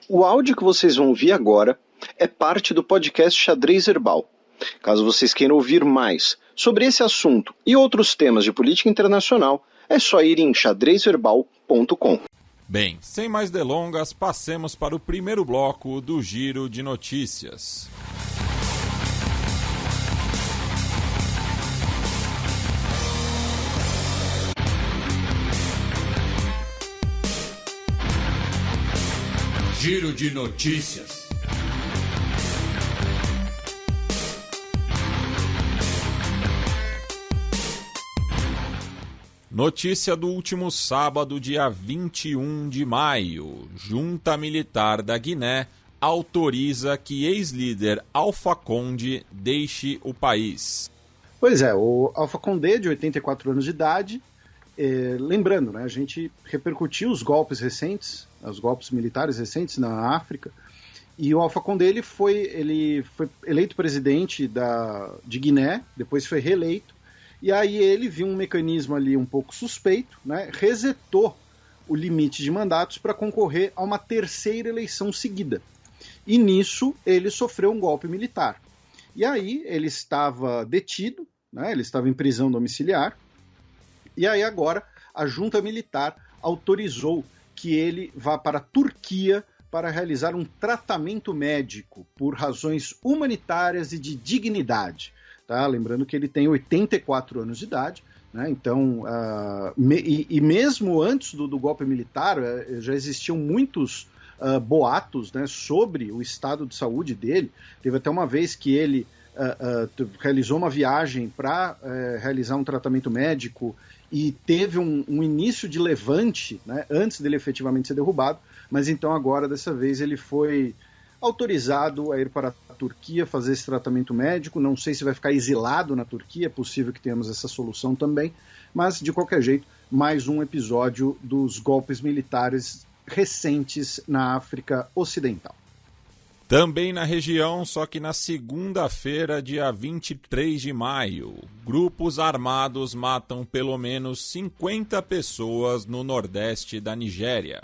O áudio que vocês vão ouvir agora é parte do podcast Xadrez Herbal. Caso vocês queiram ouvir mais sobre esse assunto e outros temas de política internacional, é só ir em xadrezherbal.com. Bem, sem mais delongas, passemos para o primeiro bloco do Giro de Notícias. Giro de Notícias. Notícia do último sábado, dia 21 de maio. Junta Militar da Guiné autoriza que ex-líder Alpha Condé deixe o país. Pois é, o Alpha Condé, de 84 anos de idade, lembrando, né, a gente repercutiu os golpes recentes, os golpes militares recentes na África, e o Alpha Condé ele foi eleito presidente de Guiné, depois foi reeleito, e aí ele viu um mecanismo ali um pouco suspeito, né, resetou o limite de mandatos para concorrer a uma terceira eleição seguida. E nisso ele sofreu um golpe militar. E aí ele estava detido, né, ele estava em prisão domiciliar, e aí agora a junta militar autorizou que ele vá para a Turquia para realizar um tratamento médico por razões humanitárias e de dignidade. Tá? Lembrando que ele tem 84 anos de idade, né? Então, mesmo antes do golpe militar, já existiam muitos boatos, né, sobre o estado de saúde dele. Teve até uma vez que ele realizou uma viagem para realizar um tratamento médico e teve um início de levante, né, antes dele efetivamente ser derrubado, mas então agora, dessa vez, ele foi autorizado a ir para a Turquia fazer esse tratamento médico. Não sei se vai ficar exilado na Turquia, é possível que tenhamos essa solução também, mas de qualquer jeito, mais um episódio dos golpes militares recentes na África Ocidental. Também na região, só que na segunda-feira, dia 23 de maio, grupos armados matam pelo menos 50 pessoas no nordeste da Nigéria.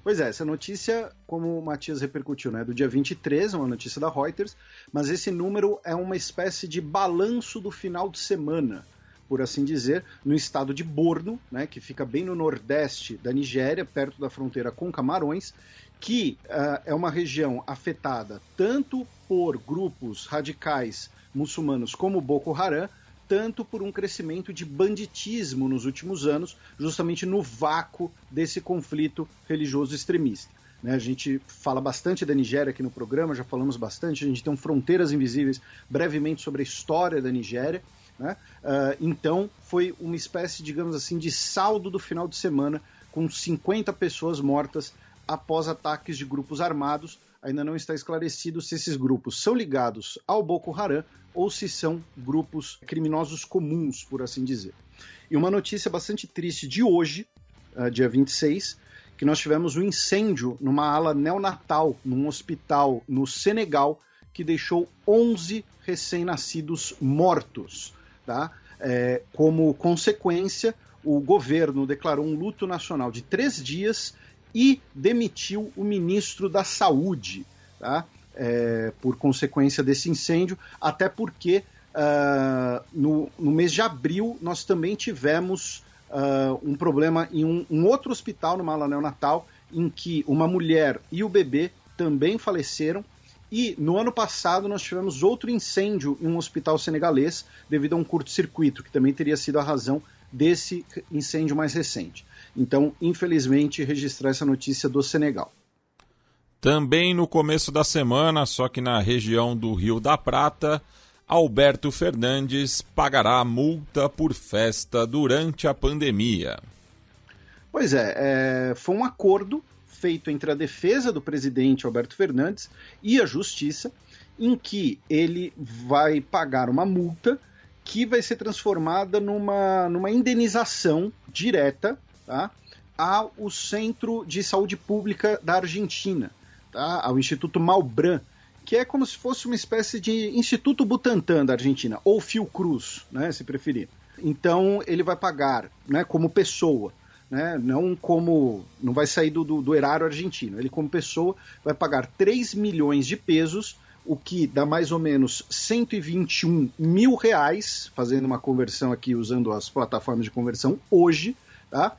Pois é, essa notícia, como o Matias repercutiu, né, do dia 23, uma notícia da Reuters, mas esse número é uma espécie de balanço do final de semana, por assim dizer, no estado de Borno, né, que fica bem no nordeste da Nigéria, perto da fronteira com Camarões, que é uma região afetada tanto por grupos radicais muçulmanos como Boko Haram, tanto por um crescimento de banditismo nos últimos anos, justamente no vácuo desse conflito religioso extremista. Né, a gente fala bastante da Nigéria aqui no programa, já falamos bastante, a gente tem um Fronteiras Invisíveis brevemente sobre a história da Nigéria, né? Então foi uma espécie, digamos assim, de saldo do final de semana, com 50 pessoas mortas após ataques de grupos armados. Ainda não está esclarecido se esses grupos são ligados ao Boko Haram ou se são grupos criminosos comuns, por assim dizer. E uma notícia bastante triste de hoje, dia 26, que nós tivemos um incêndio numa ala neonatal, num hospital no Senegal, que deixou 11 recém-nascidos mortos. Tá? Como consequência, o governo declarou um luto nacional de 3 dias e demitiu o ministro da Saúde, tá? Por consequência desse incêndio, até porque no mês de abril nós também tivemos um problema em um outro hospital, numa ala neonatal, em que uma mulher e o bebê também faleceram. E no ano passado nós tivemos outro incêndio em um hospital senegalês devido a um curto-circuito, que também teria sido a razão desse incêndio mais recente. Então, infelizmente, registrar essa notícia do Senegal. Também no começo da semana, só que na região do Rio da Prata, Alberto Fernandes pagará multa por festa durante a pandemia. Pois foi um acordo feito entre a defesa do presidente Alberto Fernandes e a Justiça, em que ele vai pagar uma multa que vai ser transformada numa indenização direta, tá, ao Centro de Saúde Pública da Argentina, tá, ao Instituto Malbrán, que é como se fosse uma espécie de Instituto Butantan da Argentina, ou Fiocruz, né, se preferir. Então ele vai pagar, né, como pessoa, né, não vai sair do erário argentino. Ele, como pessoa, vai pagar 3 milhões de pesos, o que dá mais ou menos 121 mil reais, fazendo uma conversão aqui usando as plataformas de conversão hoje, tá?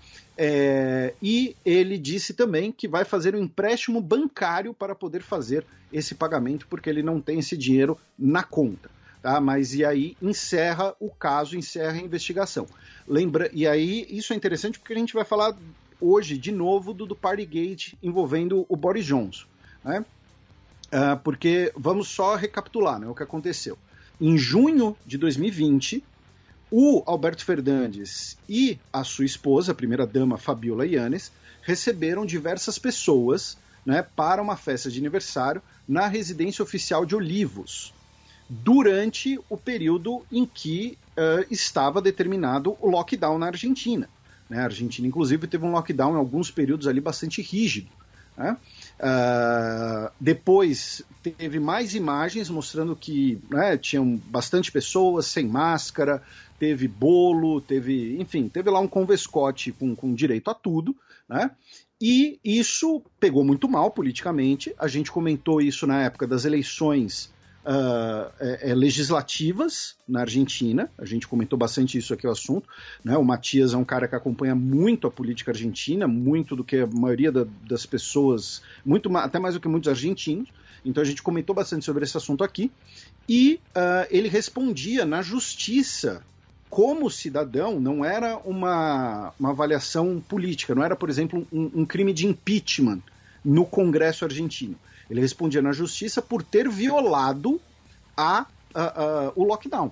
E ele disse também que vai fazer um empréstimo bancário para poder fazer esse pagamento, porque ele não tem esse dinheiro na conta. Tá? Mas e aí encerra o caso, encerra a investigação. E aí isso é interessante porque a gente vai falar hoje de novo do Partygate envolvendo o Boris Johnson, né? Porque vamos só recapitular, né, o que aconteceu. Em junho de 2020, o Alberto Fernandes e a sua esposa, a primeira-dama Fabiola Yanes, receberam diversas pessoas, né, para uma festa de aniversário na residência oficial de Olivos, durante o período em que estava determinado o lockdown na Argentina. Né? A Argentina, inclusive, teve um lockdown em alguns períodos ali bastante rígido. Né? Depois teve mais imagens mostrando que, né, tinham bastante pessoas sem máscara, teve bolo, teve lá um convescote com direito a tudo, né? E isso pegou muito mal politicamente. A gente comentou isso na época das eleições legislativas na Argentina. A gente comentou bastante isso aqui, o assunto, né? O Matias é um cara que acompanha muito a política argentina, muito do que a maioria das pessoas, até mais do que muitos argentinos. Então a gente comentou bastante sobre esse assunto aqui. E ele respondia na justiça como cidadão. Não era uma avaliação política, não era, por exemplo, um crime de impeachment no Congresso argentino. Ele respondia na justiça por ter violado o lockdown.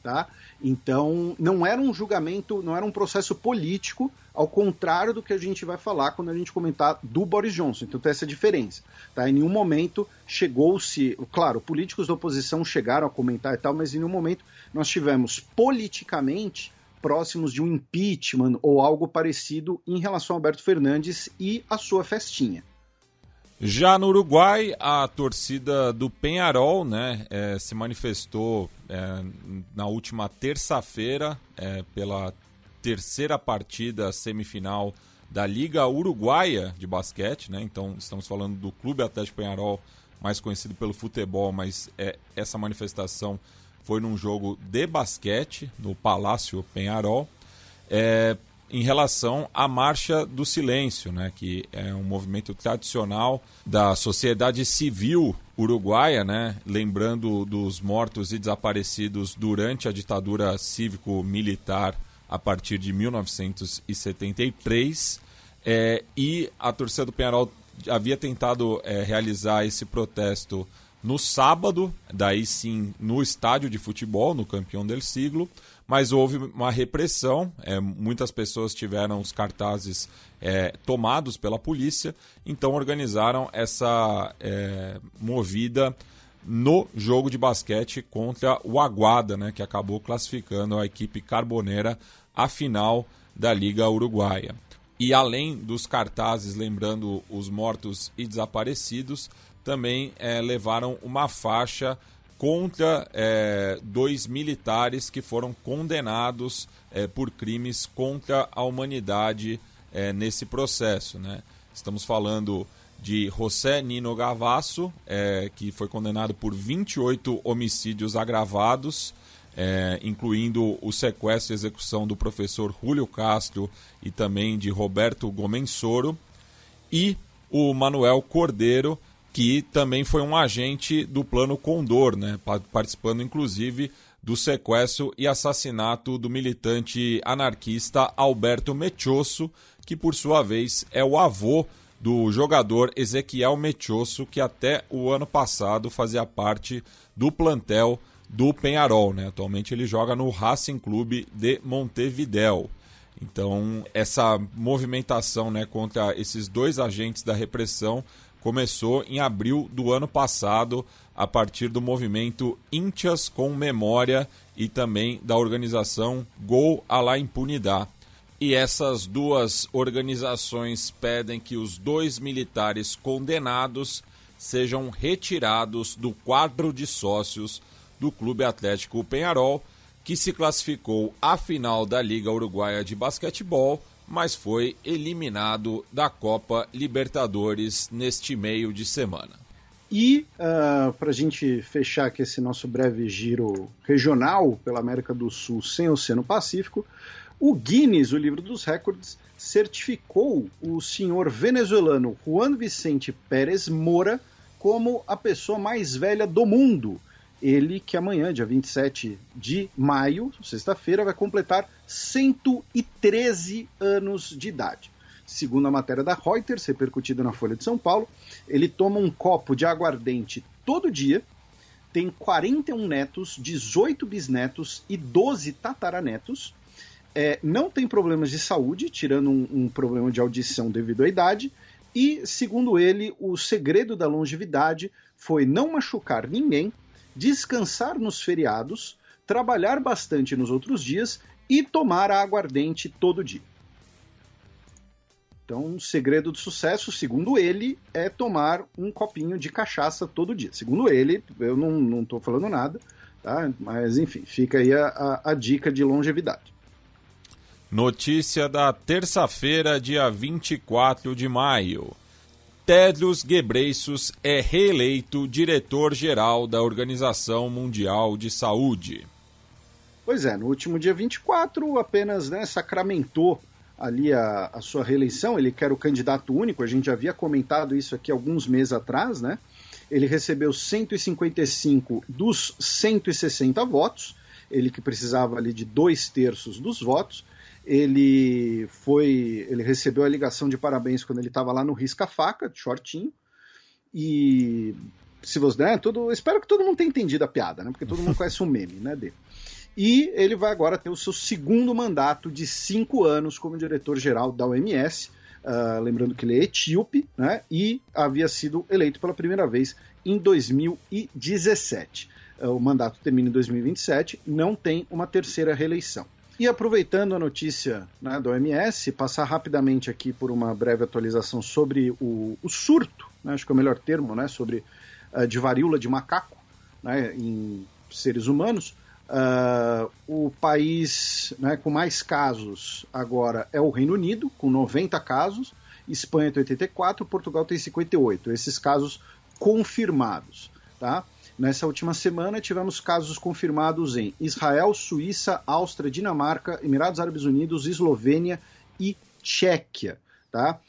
Tá? Então, não era um julgamento, não era um processo político, ao contrário do que a gente vai falar quando a gente comentar do Boris Johnson. Então, tem essa diferença. Tá? Em nenhum momento chegou-se... Claro, políticos da oposição chegaram a comentar e tal, mas em nenhum momento nós tivemos politicamente próximos de um impeachment ou algo parecido em relação a Alberto Fernandes e a sua festinha. Já no Uruguai, a torcida do Peñarol, né, se manifestou na última terça-feira pela terceira partida semifinal da Liga Uruguaia de basquete, né? Então estamos falando do Clube Atlético Peñarol, mais conhecido pelo futebol, mas essa manifestação foi num jogo de basquete no Palácio Peñarol. Em relação à Marcha do Silêncio, né, que é um movimento tradicional da sociedade civil uruguaia, né, lembrando dos mortos e desaparecidos durante a ditadura cívico-militar a partir de 1973, e a torcida do Peñarol havia tentado realizar esse protesto no sábado, daí sim no estádio de futebol, no Campeão del Siglo, mas houve uma repressão, muitas pessoas tiveram os cartazes tomados pela polícia, então organizaram essa movida no jogo de basquete contra o Aguada, né, que acabou classificando a equipe carboneira à final da Liga Uruguaia. E além dos cartazes lembrando os mortos e desaparecidos, também levaram uma faixa contra 2 militares que foram condenados por crimes contra a humanidade nesse processo, né? Estamos falando de José Nino Gavasso, que foi condenado por 28 homicídios agravados, incluindo o sequestro e execução do professor Julio Castro e também de Roberto Gomensoro, e o Manuel Cordeiro, que também foi um agente do Plano Condor, né, participando inclusive do sequestro e assassinato do militante anarquista Alberto Mechoso, que por sua vez é o avô do jogador Ezequiel Mechoso, que até o ano passado fazia parte do plantel do Peñarol, né? Atualmente ele joga no Racing Clube de Montevideo. Então essa movimentação, né, contra esses 2 agentes da repressão começou em abril do ano passado, a partir do movimento Índias com Memória e também da organização Gol a la Impunidad. E essas 2 organizações pedem que os 2 militares condenados sejam retirados do quadro de sócios do Clube Atlético Peñarol, que se classificou à final da Liga Uruguaia de Basquetebol mas foi eliminado da Copa Libertadores neste meio de semana. E, para a gente fechar aqui esse nosso breve giro regional pela América do Sul sem Oceano Pacífico, o Guinness, o livro dos recordes, certificou o senhor venezuelano Juan Vicente Pérez Moura como a pessoa mais velha do mundo. Ele que amanhã, dia 27 de maio, sexta-feira, vai completar 113 anos de idade. Segundo a matéria da Reuters, repercutida na Folha de São Paulo, ele toma um copo de aguardente todo dia, tem 41 netos, 18 bisnetos e 12 tataranetos, não tem problemas de saúde, tirando um problema de audição devido à idade, e, segundo ele, o segredo da longevidade foi não machucar ninguém, descansar nos feriados, trabalhar bastante nos outros dias e tomar a aguardente todo dia. Então, o segredo do sucesso, segundo ele, é tomar um copinho de cachaça todo dia. Segundo ele, eu não estou falando nada, tá? Mas enfim, fica aí a dica de longevidade. Notícia da terça-feira, dia 24 de maio. Tedros Ghebreyesus é reeleito diretor-geral da Organização Mundial de Saúde. Pois é, no último dia 24, apenas sacramentou ali a sua reeleição. Ele quer o candidato único, a gente já havia comentado isso aqui alguns meses atrás, né? Ele recebeu 155 dos 160 votos, ele que precisava ali de 2/3 dos votos. Ele recebeu a ligação de parabéns quando ele estava lá no Risca-Faca, de shortinho, e se você, espero que todo mundo tenha entendido a piada, né? Porque todo mundo conhece um meme, né, dele. E ele vai agora ter o seu segundo mandato de 5 anos como diretor-geral da OMS, lembrando que ele é etíope, né, e havia sido eleito pela primeira vez em 2017. O mandato termina em 2027, não tem uma terceira reeleição. E aproveitando a notícia, né, da OMS, passar rapidamente aqui por uma breve atualização sobre o surto, né, acho que é o melhor termo, né, de varíola de macaco, né, em seres humanos. O país, né, com mais casos agora é o Reino Unido, com 90 casos, Espanha tem 84, Portugal tem 58, esses casos confirmados, tá? Nessa última semana tivemos casos confirmados em Israel, Suíça, Áustria, Dinamarca, Emirados Árabes Unidos, Eslovênia e Tchequia, tá?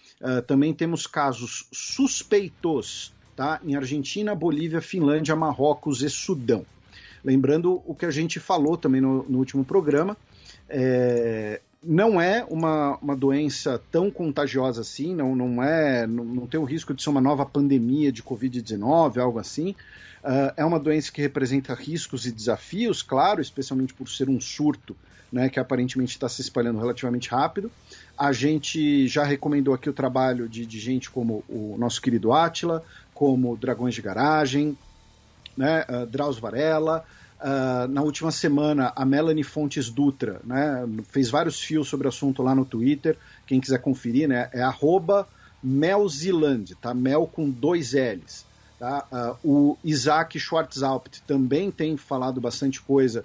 Também temos casos suspeitos, tá? Em Argentina, Bolívia, Finlândia, Marrocos e Sudão. Lembrando o que a gente falou também no último programa, não é uma doença tão contagiosa assim, não tem o risco de ser uma nova pandemia de Covid-19, algo assim. É uma doença que representa riscos e desafios, claro, especialmente por ser um surto, né, que aparentemente está se espalhando relativamente rápido. A gente já recomendou aqui o trabalho de gente como o nosso querido Átila, como Dragões de Garagem, né, Drauzio Varela. Na última semana, a Melanie Fontes Dutra, né, fez vários fios sobre o assunto lá no Twitter. Quem quiser conferir, né, é @Melziland, tá? Mel com 2 L's. Tá? O Isaac Schwarzhaupt também tem falado bastante coisa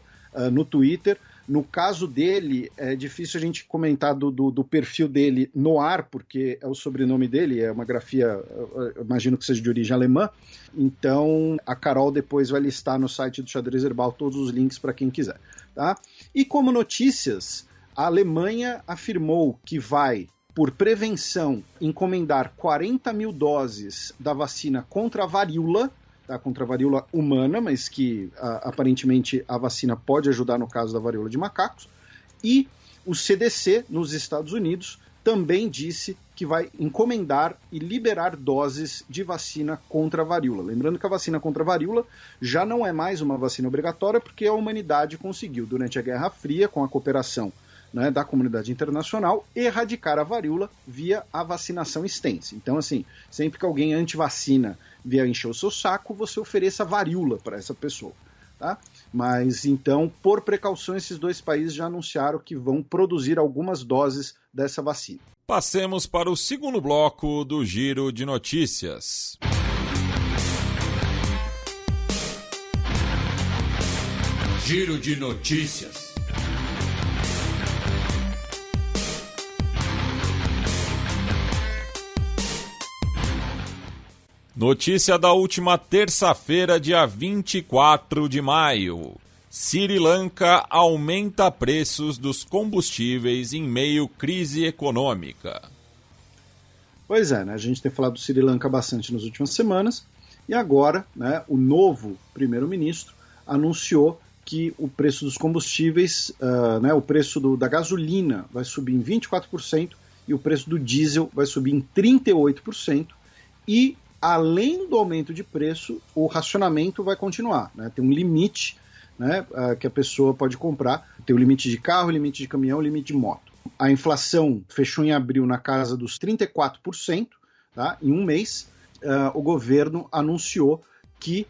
no Twitter. No caso dele, é difícil a gente comentar do perfil dele no ar, porque é o sobrenome dele, é uma grafia, imagino que seja de origem alemã. Então, a Carol depois vai listar no site do Xadrez Herbal todos os links para quem quiser. Tá? E como notícias, a Alemanha afirmou que vai, por prevenção, encomendar 40 mil doses da vacina contra a varíola, tá? Contra a varíola humana, mas que aparentemente a vacina pode ajudar no caso da varíola de macacos. E o CDC, nos Estados Unidos, também disse que vai encomendar e liberar doses de vacina contra a varíola. Lembrando que a vacina contra a varíola já não é mais uma vacina obrigatória, porque a humanidade conseguiu, durante a Guerra Fria, com a cooperação, né, da comunidade internacional, erradicar a varíola via a vacinação extensa. Então, assim, sempre que alguém anti-vacina vier encher o seu saco, você ofereça varíola para essa pessoa, tá? Mas, então, por precaução, esses 2 países já anunciaram que vão produzir algumas doses dessa vacina. Passemos para o segundo bloco do Giro de Notícias. Giro de Notícias. Notícia da última terça-feira, dia 24 de maio. Sri Lanka aumenta preços dos combustíveis em meio à crise econômica. Pois é, né? A gente tem falado do Sri Lanka bastante nas últimas semanas e agora, né, o novo primeiro-ministro anunciou que o preço dos combustíveis, o preço da gasolina vai subir em 24% e o preço do diesel vai subir em 38%. E, além do aumento de preço, o racionamento vai continuar. Né? Tem um limite, né, que a pessoa pode comprar. Tem o limite de carro, limite de caminhão, limite de moto. A inflação fechou em abril na casa dos 34%, tá? Em um mês. O governo anunciou que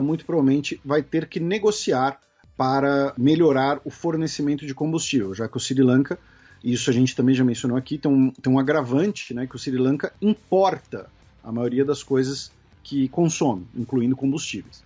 muito provavelmente vai ter que negociar para melhorar o fornecimento de combustível, já que o Sri Lanka, isso a gente também já mencionou aqui, tem um agravante, né, que o Sri Lanka importa a maioria das coisas que consome, incluindo combustíveis.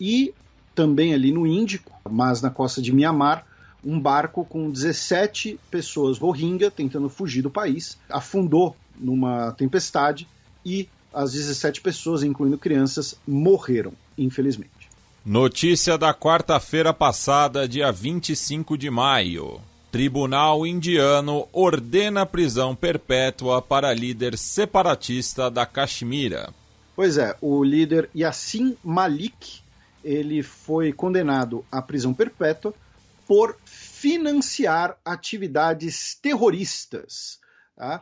E também ali no Índico, mas na costa de Mianmar, um barco com 17 pessoas Rohingya tentando fugir do país afundou numa tempestade e as 17 pessoas, incluindo crianças, morreram, infelizmente. Notícia da quarta-feira passada, dia 25 de maio. Tribunal indiano ordena prisão perpétua para líder separatista da Caxemira. Pois é, o líder Yassin Malik, ele foi condenado à prisão perpétua por financiar atividades terroristas. Tá?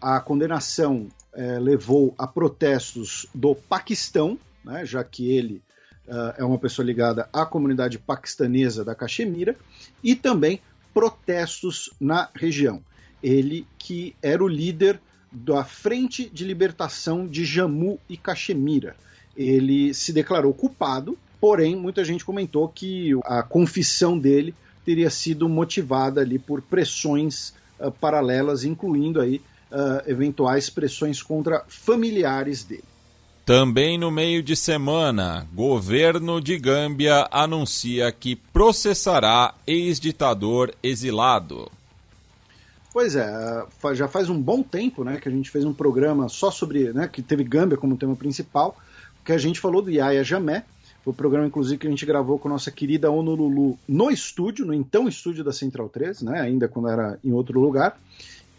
A condenação levou a protestos do Paquistão, né, já que ele é uma pessoa ligada à comunidade paquistanesa da Caxemira, e também protestos na região. Ele que era o líder da Frente de Libertação de Jammu e Caxemira. Ele se declarou culpado, porém muita gente comentou que a confissão dele teria sido motivada ali por pressões paralelas, incluindo aí eventuais pressões contra familiares dele. Também no meio de semana, governo de Gâmbia anuncia que processará ex-ditador exilado. Pois é, já faz um bom tempo, né, que a gente fez um programa só sobre, né, que teve Gâmbia como tema principal, que a gente falou do Yahya Jammeh. Foi o programa, inclusive, que a gente gravou com a nossa querida Honolulu no estúdio, no então estúdio da Central 3, né, ainda quando era em outro lugar.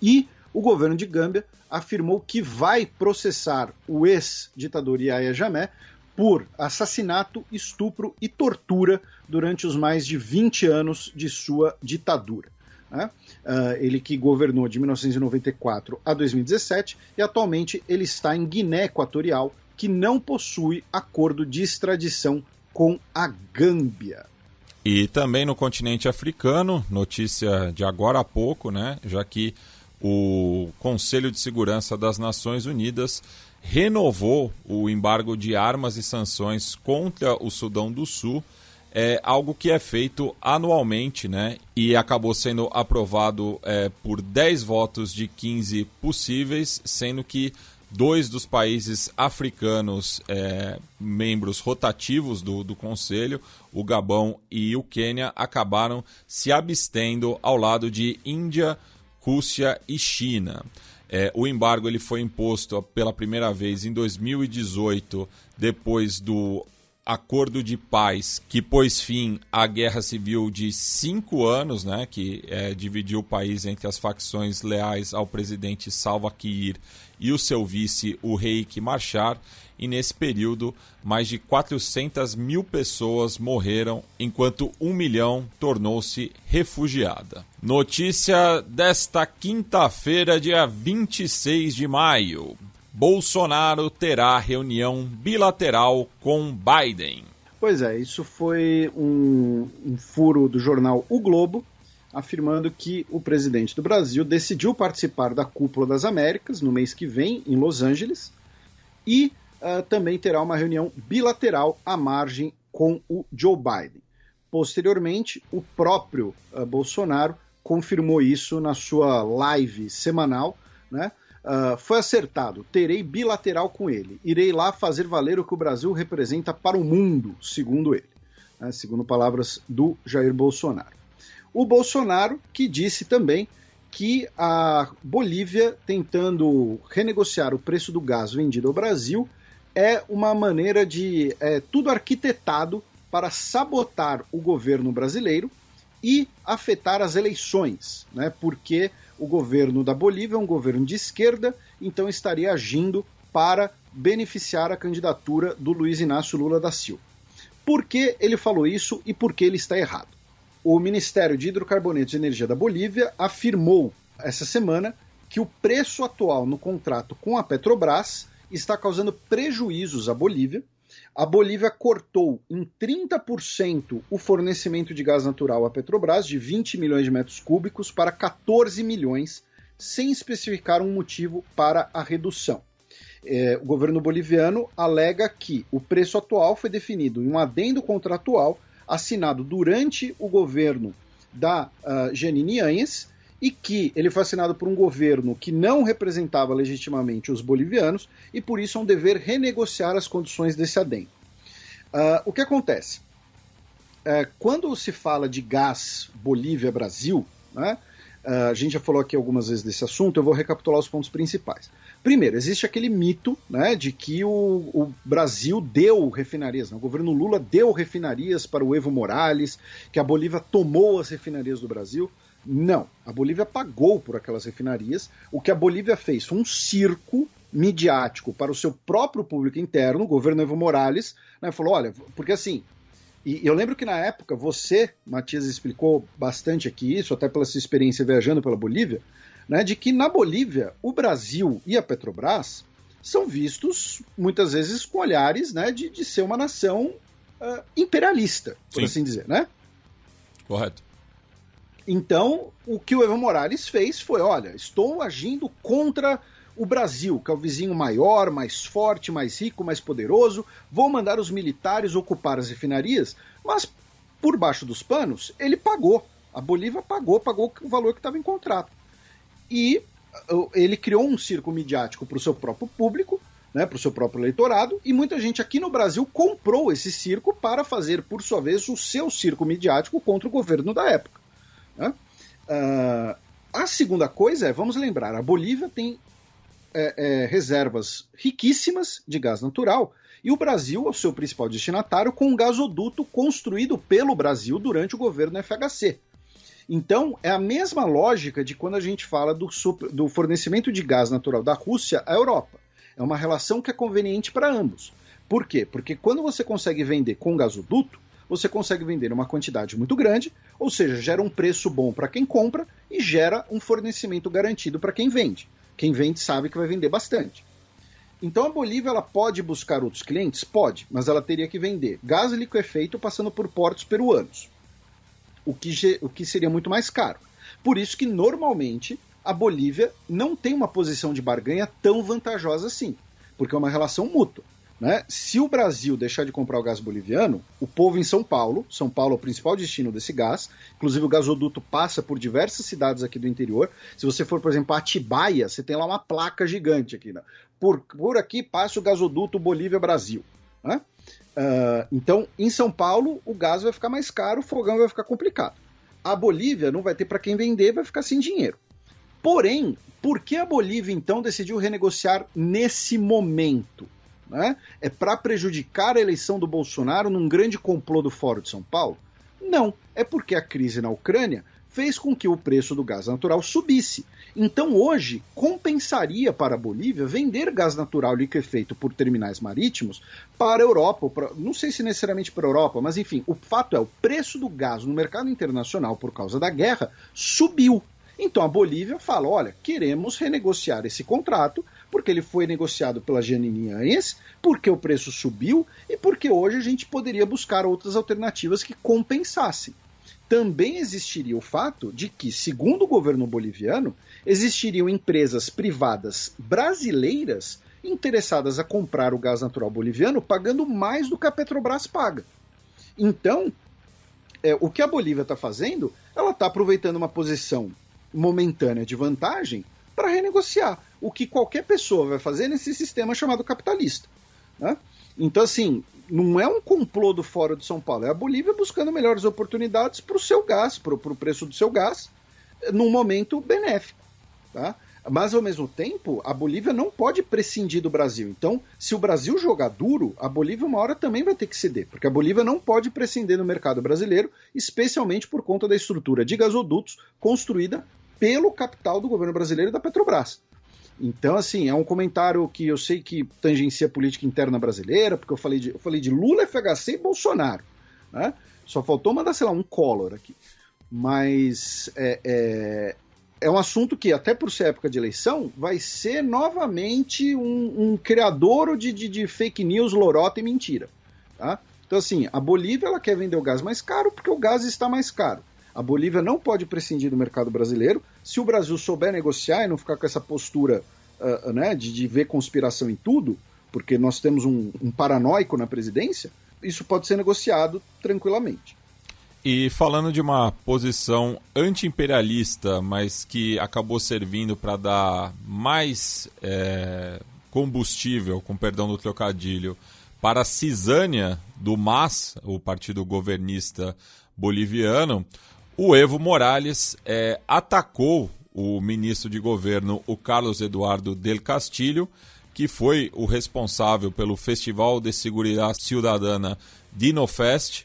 E o governo de Gâmbia afirmou que vai processar o ex-ditador Yahya Jammeh por assassinato, estupro e tortura durante os mais de 20 anos de sua ditadura. Né? Ele que governou de 1994 a 2017 e atualmente ele está em Guiné Equatorial, que não possui acordo de extradição com a Gâmbia. E também no continente africano, notícia de agora há pouco, né? Já que o Conselho de Segurança das Nações Unidas renovou o embargo de armas e sanções contra o Sudão do Sul, algo que é feito anualmente, né? E acabou sendo aprovado por 10 votos de 15 possíveis, sendo que 2 dos países africanos membros rotativos do Conselho, o Gabão e o Quênia, acabaram se abstendo ao lado de Índia, Rússia e China. O embargo ele foi imposto pela primeira vez em 2018, depois do acordo de paz que pôs fim à guerra civil de 5 anos, né, que dividiu o país entre as facções leais ao presidente Salva Kiir e o seu vice, o Riek Machar, e nesse período mais de 400 mil pessoas morreram, enquanto 1 milhão tornou-se refugiada. Notícia desta quinta-feira, dia 26 de maio. Bolsonaro terá reunião bilateral com Biden. Pois é, isso foi um furo do jornal O Globo, afirmando que o presidente do Brasil decidiu participar da Cúpula das Américas no mês que vem, em Los Angeles, e também terá uma reunião bilateral à margem com o Joe Biden. Posteriormente, o próprio Bolsonaro confirmou isso na sua live semanal, né? Foi acertado, terei bilateral com ele, irei lá fazer valer o que o Brasil representa para o mundo, segundo ele, né? Segundo palavras do Jair Bolsonaro. O Bolsonaro que disse também que a Bolívia, tentando renegociar o preço do gás vendido ao Brasil, é uma maneira de tudo arquitetado para sabotar o governo brasileiro e afetar as eleições, né? Porque o governo da Bolívia é um governo de esquerda, então estaria agindo para beneficiar a candidatura do Luiz Inácio Lula da Silva. Por que ele falou isso e por que ele está errado? O Ministério de Hidrocarbonetos e Energia da Bolívia afirmou essa semana que o preço atual no contrato com a Petrobras está causando prejuízos à Bolívia. A Bolívia cortou em 30% o fornecimento de gás natural à Petrobras, de 20 milhões de metros cúbicos para 14 milhões, sem especificar um motivo para a redução. O governo boliviano alega que o preço atual foi definido em um adendo contratual assinado durante o governo da Jeanine Áñez e que ele foi assinado por um governo que não representava legitimamente os bolivianos e por isso é um dever renegociar as condições desse adendo. O que acontece? Quando se fala de gás Bolívia-Brasil, né, a gente já falou aqui algumas vezes desse assunto, eu vou recapitular os pontos principais. Primeiro, existe aquele mito, né, de que o Brasil deu refinarias, né, o governo Lula deu refinarias para o Evo Morales, que a Bolívia tomou as refinarias do Brasil. Não, a Bolívia pagou por aquelas refinarias. O que a Bolívia fez foi um circo midiático para o seu próprio público interno, o governo Evo Morales, né, falou, olha, porque assim, e eu lembro que na época você, Matias, explicou bastante aqui isso, até pela sua experiência viajando pela Bolívia, né, de que na Bolívia o Brasil e a Petrobras são vistos muitas vezes com olhares, né, de ser uma nação imperialista, por assim dizer, né? Correto. Então, o que o Evo Morales fez foi, olha, estou agindo contra o Brasil, que é o vizinho maior, mais forte, mais rico, mais poderoso, vou mandar os militares ocupar as refinarias, mas por baixo dos panos, ele pagou. A Bolívia pagou o valor que estava em contrato. E ele criou um circo midiático para o seu próprio público, né, para o seu próprio eleitorado, e muita gente aqui no Brasil comprou esse circo para fazer, por sua vez, o seu circo midiático contra o governo da época. Né? A segunda coisa é, vamos lembrar, a Bolívia tem reservas riquíssimas de gás natural e o Brasil é o seu principal destinatário com um gasoduto construído pelo Brasil durante o governo FHC. Então, é a mesma lógica de quando a gente fala do fornecimento de gás natural da Rússia à Europa. É uma relação que é conveniente para ambos. Por quê? Porque quando você consegue vender com gasoduto, você consegue vender uma quantidade muito grande, ou seja, gera um preço bom para quem compra e gera um fornecimento garantido para quem vende. Quem vende sabe que vai vender bastante. Então a Bolívia ela pode buscar outros clientes? Pode, mas ela teria que vender gás liquefeito passando por portos peruanos, o que seria muito mais caro. Por isso que normalmente a Bolívia não tem uma posição de barganha tão vantajosa assim, porque é uma relação mútua. Né? Se o Brasil deixar de comprar o gás boliviano, o povo em São Paulo é o principal destino desse gás, inclusive o gasoduto passa por diversas cidades aqui do interior. Se você for, por exemplo, a Atibaia, você tem lá uma placa gigante aqui, né? Por aqui passa o gasoduto Bolívia-Brasil. Né? Então, em São Paulo, o gás vai ficar mais caro, o fogão vai ficar complicado. A Bolívia não vai ter para quem vender, vai ficar sem dinheiro. Porém, por que a Bolívia, então, decidiu renegociar nesse momento? Né? É para prejudicar a eleição do Bolsonaro num grande complô do Fórum de São Paulo? Não, é porque a crise na Ucrânia fez com que o preço do gás natural subisse. Então hoje compensaria para a Bolívia vender gás natural liquefeito por terminais marítimos para a Europa, não sei se necessariamente para a Europa, mas enfim, o fato é o preço do gás no mercado internacional por causa da guerra subiu. Então a Bolívia fala, olha, queremos renegociar esse contrato porque ele foi negociado pela Jeanine Áñez, porque o preço subiu e porque hoje a gente poderia buscar outras alternativas que compensassem. Também existiria o fato de que, segundo o governo boliviano, existiriam empresas privadas brasileiras interessadas a comprar o gás natural boliviano pagando mais do que a Petrobras paga. Então, o que a Bolívia está fazendo, ela está aproveitando uma posição momentânea de vantagem para renegociar, o que qualquer pessoa vai fazer nesse sistema chamado capitalista. Né? Então, assim, não é um complô do Fórum de São Paulo, é a Bolívia buscando melhores oportunidades para o seu gás, para o preço do seu gás, num momento benéfico, tá? Mas, ao mesmo tempo, a Bolívia não pode prescindir do Brasil. Então, se o Brasil jogar duro, a Bolívia uma hora também vai ter que ceder, porque a Bolívia não pode prescindir do mercado brasileiro, especialmente por conta da estrutura de gasodutos construída pelo capital do governo brasileiro e da Petrobras. Então, assim, é um comentário que eu sei que tangencia a política interna brasileira, porque eu falei de Lula, FHC e Bolsonaro, né? Só faltou mandar, sei lá, um Collor aqui. Mas é um assunto que, até por ser época de eleição, vai ser novamente um criador de fake news, lorota e mentira. Tá? Então, assim, a Bolívia ela quer vender o gás mais caro porque o gás está mais caro. A Bolívia não pode prescindir do mercado brasileiro. Se o Brasil souber negociar e não ficar com essa postura né, de ver conspiração em tudo, porque nós temos um paranoico na presidência, isso pode ser negociado tranquilamente. E falando de uma posição anti-imperialista, mas que acabou servindo para dar mais combustível, com perdão do trocadilho, para a cisânia do MAS, o partido governista boliviano, o Evo Morales atacou o ministro de governo, o Carlos Eduardo del Castillo, que foi o responsável pelo Festival de Seguridad Ciudadana Dinofest,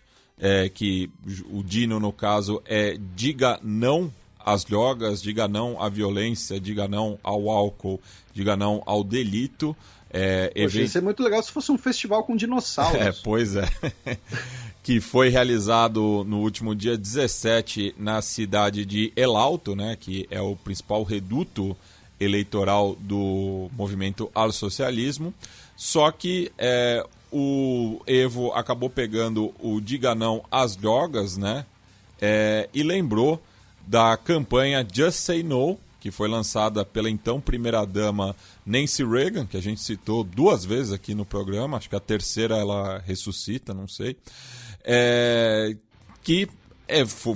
que o Dino, no caso, é diga não às drogas, diga não à violência, diga não ao álcool, diga não ao delito. Poxa, isso é muito legal se fosse um festival com dinossauros. Pois é. Que foi realizado no último dia 17 na cidade de El Alto, né, que é o principal reduto eleitoral do movimento ao socialismo. Só que o Evo acabou pegando o diga não às drogas, né, e lembrou da campanha Just Say No, que foi lançada pela então primeira-dama Nancy Reagan, que a gente citou 2 vezes aqui no programa, acho que a terceira ela ressuscita, não sei, que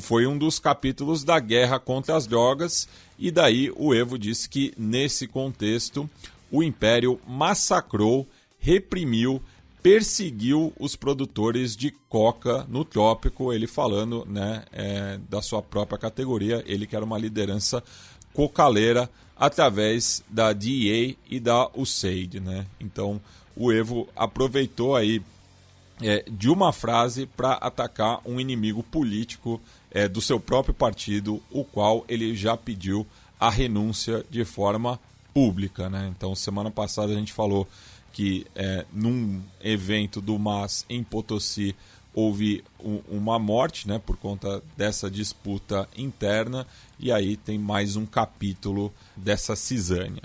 foi um dos capítulos da guerra contra as drogas, e daí o Evo disse que, nesse contexto, o Império massacrou, reprimiu, perseguiu os produtores de coca no trópico, ele falando, né, da sua própria categoria, ele que era uma liderança cocaleira através da DEA e da USAID, né? Então o Evo aproveitou aí de uma frase para atacar um inimigo político do seu próprio partido, o qual ele já pediu a renúncia de forma pública, né? Então semana passada a gente falou que num evento do MAS em Potosí houve uma morte, né, por conta dessa disputa interna, e aí tem mais um capítulo dessa cisânia.